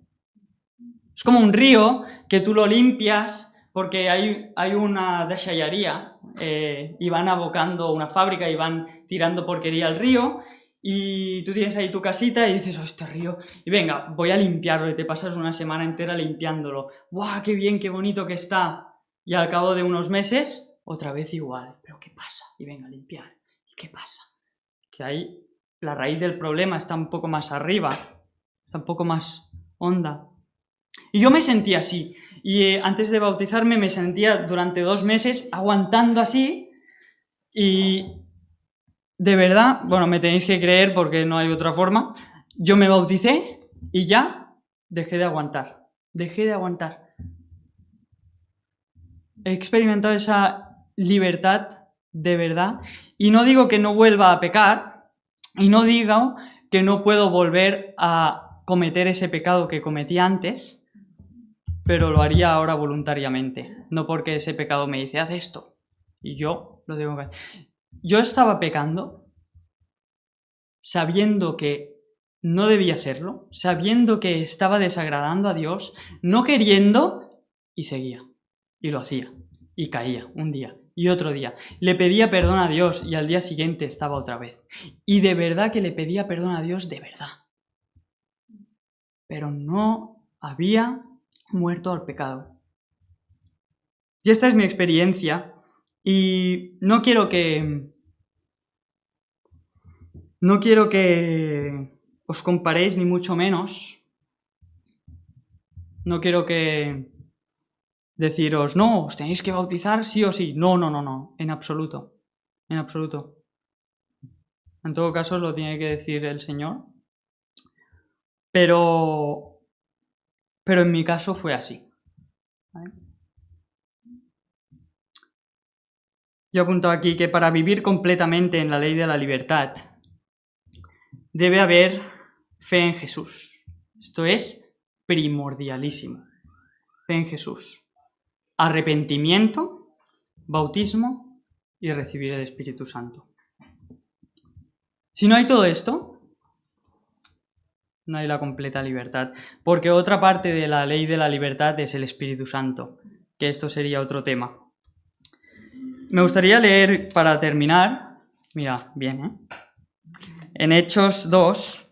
Es como un río que tú lo limpias porque hay una deixallería y van abocando una fábrica y van tirando porquería al río y tú tienes ahí tu casita y dices, oh, este río, y venga, voy a limpiarlo y te pasas una semana entera limpiándolo. ¡Guau, qué bien, qué bonito que está! Y al cabo de unos meses, otra vez igual. ¿Pero qué pasa? Y venga, a limpiar. ¿Y qué pasa? Que ahí la raíz del problema está un poco más arriba, está un poco más honda. Y yo me sentía así, y antes de bautizarme me sentía durante 2 meses aguantando así, y de verdad, bueno, me tenéis que creer porque no hay otra forma, yo me bauticé y ya dejé de aguantar. He experimentado esa libertad de verdad, y no digo que no vuelva a pecar, y no digo que no puedo volver a cometer ese pecado que cometí antes, pero lo haría ahora voluntariamente, no porque ese pecado me dice, haz esto, y yo lo tengo que hacer. Yo estaba pecando sabiendo que no debía hacerlo, sabiendo que estaba desagradando a Dios, no queriendo, y seguía, y lo hacía, y caía un día, y otro día. Le pedía perdón a Dios, y al día siguiente estaba otra vez. Y de verdad que le pedía perdón a Dios, de verdad. Pero no había muerto al pecado. Y esta es mi experiencia, y no quiero que os comparéis ni mucho menos. No quiero que deciros, no, os tenéis que bautizar sí o sí. No, en absoluto. En absoluto. En todo caso lo tiene que decir el Señor. Pero en mi caso fue así. ¿Vale? Yo apunto aquí que para vivir completamente en la ley de la libertad debe haber fe en Jesús. Esto es primordialísimo. Fe en Jesús. Arrepentimiento, bautismo y recibir el Espíritu Santo. Si no hay todo esto, no hay la completa libertad. Porque otra parte de la ley de la libertad es el Espíritu Santo, que esto sería otro tema. Me gustaría leer, para terminar, mira, bien, en Hechos 2,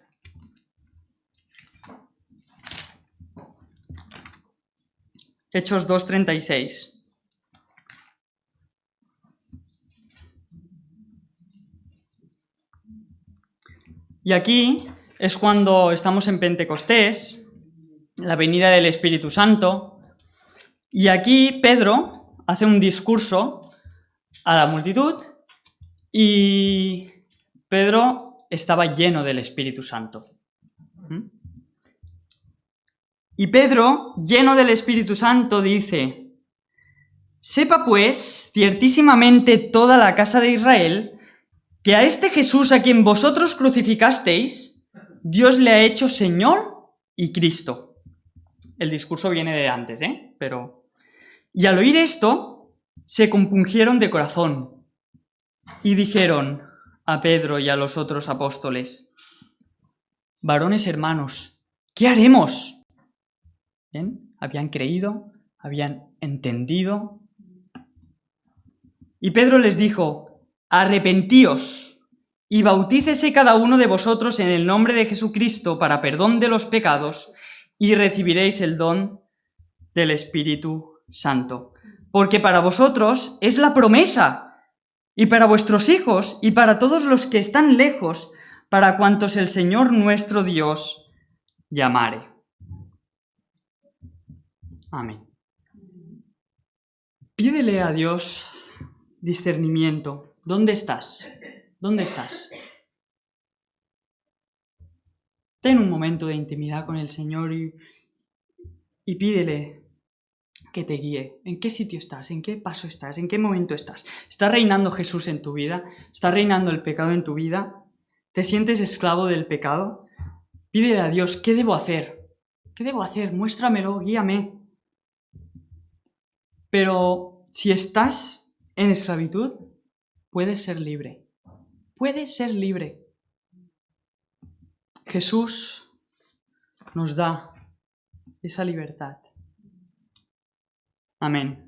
Hechos 2:36. Y aquí es cuando estamos en Pentecostés, la venida del Espíritu Santo, y aquí Pedro hace un discurso a la multitud y Pedro estaba lleno del Espíritu Santo. Y Pedro, lleno del Espíritu Santo, dice: sepa pues ciertísimamente toda la casa de Israel que a este Jesús a quien vosotros crucificasteis, Dios le ha hecho Señor y Cristo. El discurso viene de antes, pero... Y al oír esto, se compungieron de corazón y dijeron a Pedro y a los otros apóstoles: varones hermanos, ¿qué haremos? ¿Bien? Habían creído, habían entendido. Y Pedro les dijo: arrepentíos y bautícese cada uno de vosotros en el nombre de Jesucristo para perdón de los pecados y recibiréis el don del Espíritu Santo. Porque para vosotros es la promesa, y para vuestros hijos, y para todos los que están lejos, para cuantos el Señor nuestro Dios llamare. Amén. Pídele a Dios discernimiento. ¿Dónde estás? ¿Dónde estás? Ten un momento de intimidad con el Señor y pídele que te guíe. ¿En qué sitio estás? ¿En qué paso estás? ¿En qué momento estás? ¿Está reinando Jesús en tu vida? ¿Está reinando el pecado en tu vida? ¿Te sientes esclavo del pecado? Pídele a Dios: ¿qué debo hacer? ¿Qué debo hacer? Muéstramelo, guíame. Pero si estás en esclavitud, puedes ser libre. Puedes ser libre. Jesús nos da esa libertad. Amén.